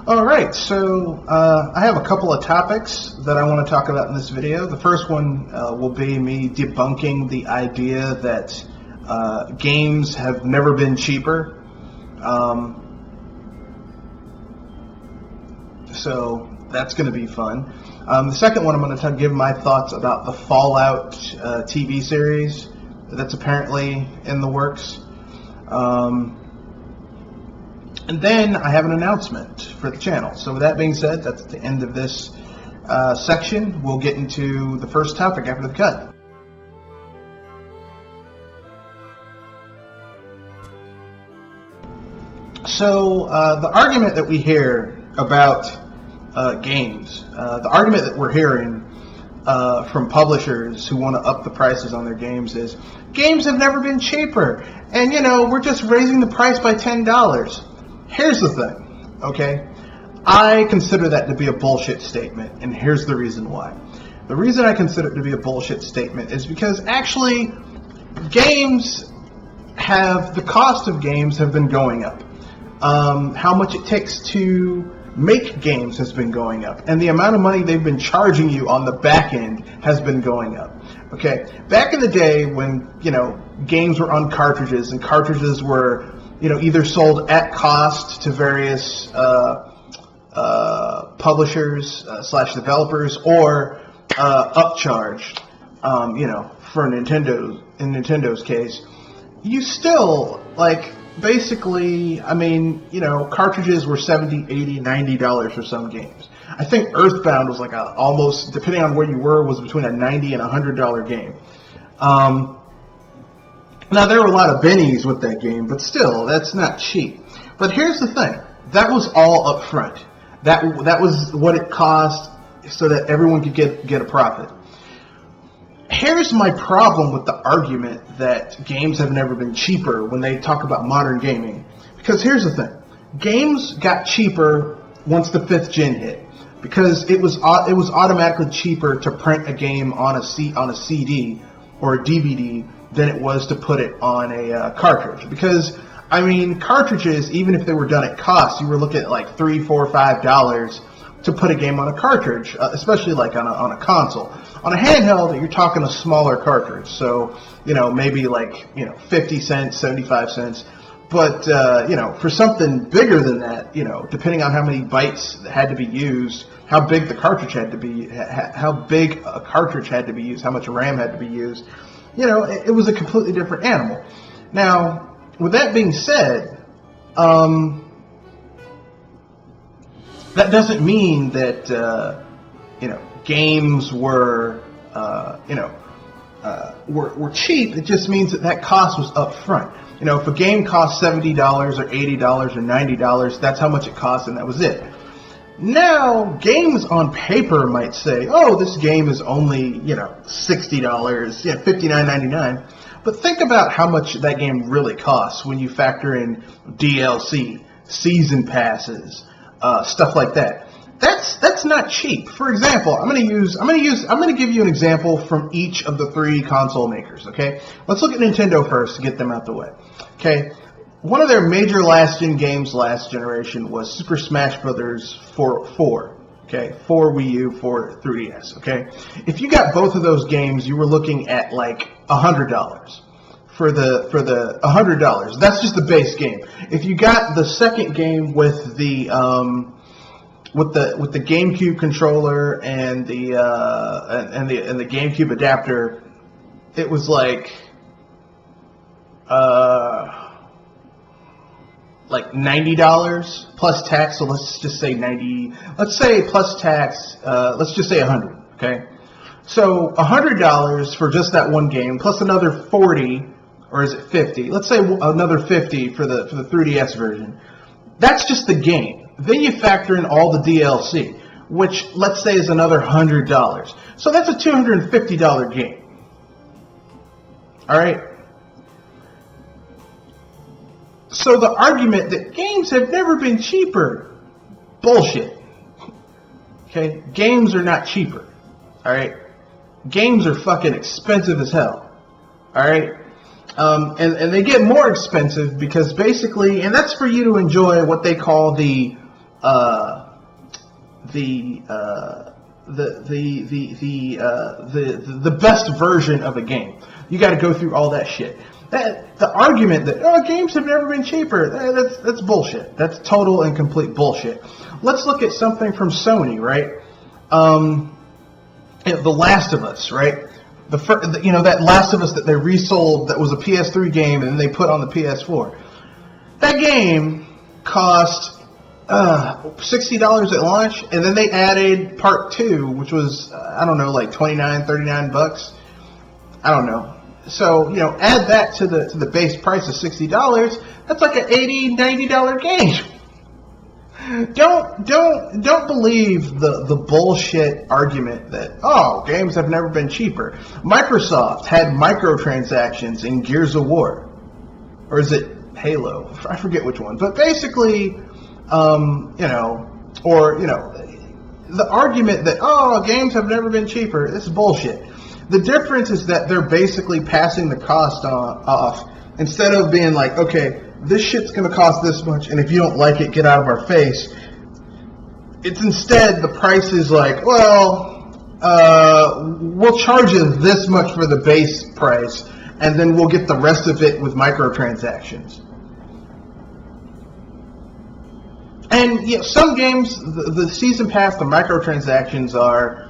Alright, so I have a couple of topics that I want to talk about in this video. The first one will be me debunking the idea that games have never been cheaper. So that's going to be fun. The second one, I'm going to give my thoughts about the Fallout TV series that's apparently in the works. And then I have an announcement for the channel. So with that being said, that's the end of this section. We'll get into the first topic after the cut. So the argument that we hear about games, the argument that we're hearing from publishers who want to up the prices on their games is, games have never been cheaper, and you know, we're just raising the price by $10. Here's the thing, okay? I consider that to be a bullshit statement, and here's the reason why. The reason I consider it to be a bullshit statement is because actually the cost of games have been going up. How much it takes to make games has been going up, and the amount of money they've been charging you on the back end has been going up. Okay, back in the day when, you know, games were on cartridges, and cartridges were, you know, either sold at cost to various publishers / developers, or upcharged. You know, for Nintendo's case, you still, like, basically, I mean, you know, cartridges were $70, $80, $90 for some games. I think Earthbound was like almost, depending on where you were, was between a $90 and $100 game. Now, there were a lot of bennies with that game, but still, that's not cheap. But here's the thing. That was all up front. That was what it cost so that everyone could get a profit. Here's my problem with the argument that games have never been cheaper when they talk about modern gaming. Because here's the thing. Games got cheaper once the 5th gen hit. Because it was automatically cheaper to print a game on a CD or a DVD than it was to put it on a cartridge. Because, I mean, cartridges, even if they were done at cost, you were looking at like $3, $4, $5 to put a game on a cartridge, especially like on a console. On a handheld, you're talking a smaller cartridge, so, you know, maybe like, you know, 50 cents, 75 cents. But, you know, for something bigger than that, you know, depending on how many bytes had to be used, how big the cartridge had to be, how big a cartridge had to be used, how much RAM had to be used, you know, it was a completely different animal. Now, with that being said, that doesn't mean that, you know, games were, were cheap. It just means that cost was up front. You know, if a game cost $70 or $80 or $90, that's how much it cost, and that was it. Now, games on paper might say, oh, this game is only, you know, $60, yeah, $59.99. But think about how much that game really costs when you factor in DLC, season passes, stuff like that. That's not cheap. For example, I'm going to give you an example from each of the 3 console makers, okay? Let's look at Nintendo first to get them out the way. Okay? One of their major last-gen games last generation was Super Smash Bros. 4, okay? For Wii U, for 3DS, okay? If you got both of those games, you were looking at like $100 for the $100. That's just the base game. If you got the second game with the GameCube controller and the GameCube adapter, it was like $90 plus tax. So let's just say 90. Let's say plus tax. Let's just say 100. Okay. So $100 for just that one game, plus another 40, or is it 50? Let's say another 50 for the 3DS version. That's just the game. Then you factor in all the DLC, which let's say is another $100. So that's a $250 game. All right. So the argument that games have never been cheaper, bullshit. Okay, games are not cheaper. All right, games are fucking expensive as hell. All right, and they get more expensive because basically, and that's for you to enjoy what they call the the best version of a game. You got to go through all that shit. The argument that games have never been cheaper, that's bullshit. That's total and complete bullshit. Let's look at something from Sony, right? The Last of Us, right? That Last of Us that they resold, that was a PS3 game, and then they put on the PS4. That game cost $60 at launch, and then they added Part 2, which was, I don't know, like $29, $39. I don't know. So, add that to the base price of $60. That's like an $80, $90 game. Don't believe the bullshit argument that games have never been cheaper. Microsoft had microtransactions in Gears of War, or is it Halo? I forget which one. But basically, the argument that games have never been cheaper, this is bullshit. The difference is that they're basically passing the cost off, instead of being like, okay, this shit's going to cost this much, and if you don't like it, get out of our face. It's instead, the price is like, we'll charge you this much for the base price, and then we'll get the rest of it with microtransactions. And some games, the season pass, the microtransactions are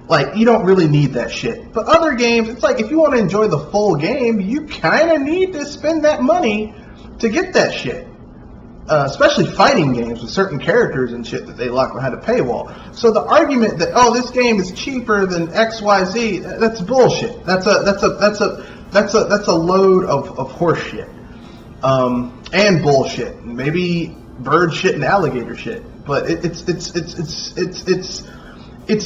like, you don't really need that shit. But other games, it's like, if you want to enjoy the full game, you kind of need to spend that money to get that shit. Especially fighting games with certain characters and shit that they lock behind a paywall. So the argument that this game is cheaper than XYZ, that's bullshit. That's a load of horse shit. And bullshit. Maybe bird shit and alligator shit. But it's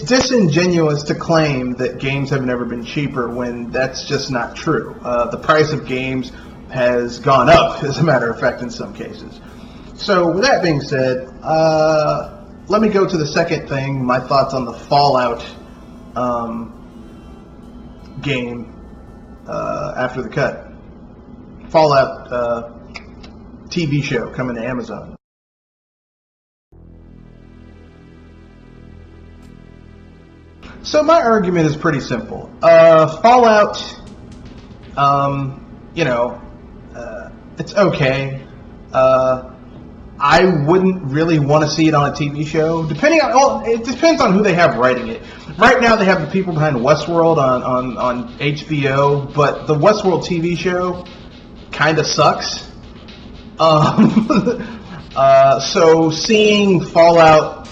disingenuous to claim that games have never been cheaper when that's just not true. The price of games has gone up, as a matter of fact, in some cases. So, with that being said, let me go to the second thing, my thoughts on the Fallout game after the cut. Fallout TV show coming to Amazon. So my argument is pretty simple. Fallout, it's okay. I wouldn't really want to see it on a TV show. It depends on who they have writing it. Right now they have the people behind Westworld on HBO, but the Westworld TV show kind of sucks. So seeing Fallout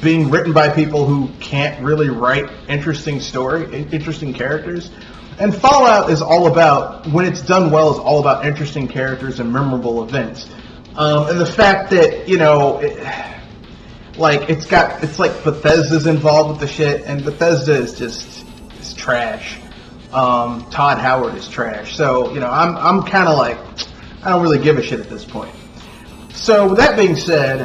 being written by people who can't really write interesting characters. And Fallout is all about, when it's done well, is all about interesting characters and memorable events. And the fact that, it's like Bethesda's involved with the shit, and Bethesda is trash. Todd Howard is trash. So, I'm kind of like, I don't really give a shit at this point. So, with that being said,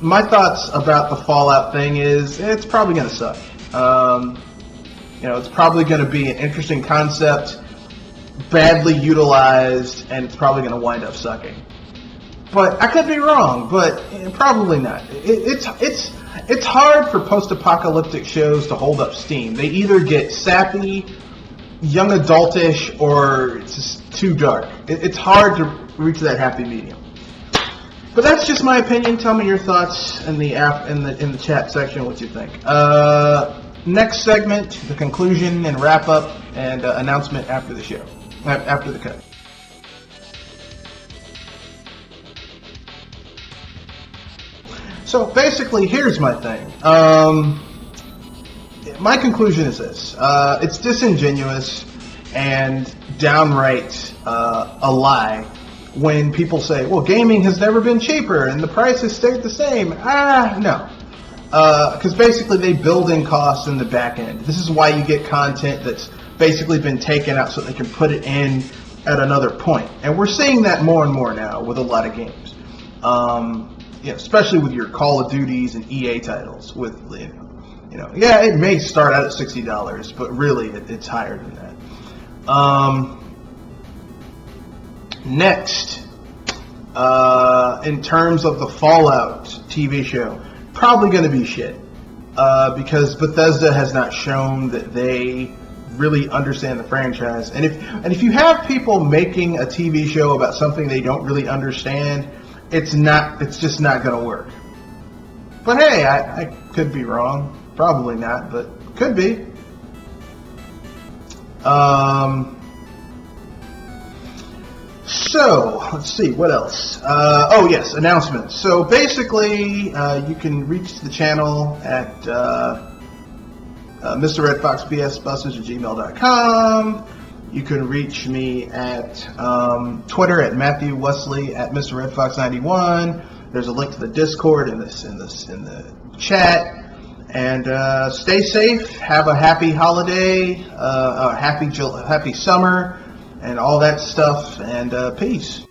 my thoughts about the Fallout thing is, it's probably going to suck. It's probably going to be an interesting concept, badly utilized, and it's probably going to wind up sucking. But I could be wrong, but probably not. It's hard for post-apocalyptic shows to hold up steam. They either get sappy, young adultish, or it's just too dark. It's hard to reach that happy medium. But that's just my opinion. Tell me your thoughts in the chat section. What you think? Next segment, the conclusion and wrap up and announcement after the show, after the cut. So basically, here's my thing. My conclusion is this: it's disingenuous and downright a lie when people say, well, gaming has never been cheaper and the price has stayed the same. No. Because basically they build in costs in the back end. This is why you get content that's basically been taken out so they can put it in at another point. And we're seeing that more and more now with a lot of games. Especially with your Call of Duties and EA titles. It may start out at $60, but really it's higher than that. Next, in terms of the Fallout TV show, probably going to be shit. Because Bethesda has not shown that they really understand the franchise. And if you have people making a TV show about something they don't really understand, it's just not going to work. But hey, I could be wrong. Probably not, but could be. So, let's see, what else? Oh, yes, announcements. So, basically, you can reach the channel at mrredfoxbsbusters at gmail.com. You can reach me at Twitter at Matthew Wesley at mrredfox91. There's a link to the Discord in the chat. And stay safe. Have a happy holiday, happy summer, and all that stuff. And peace.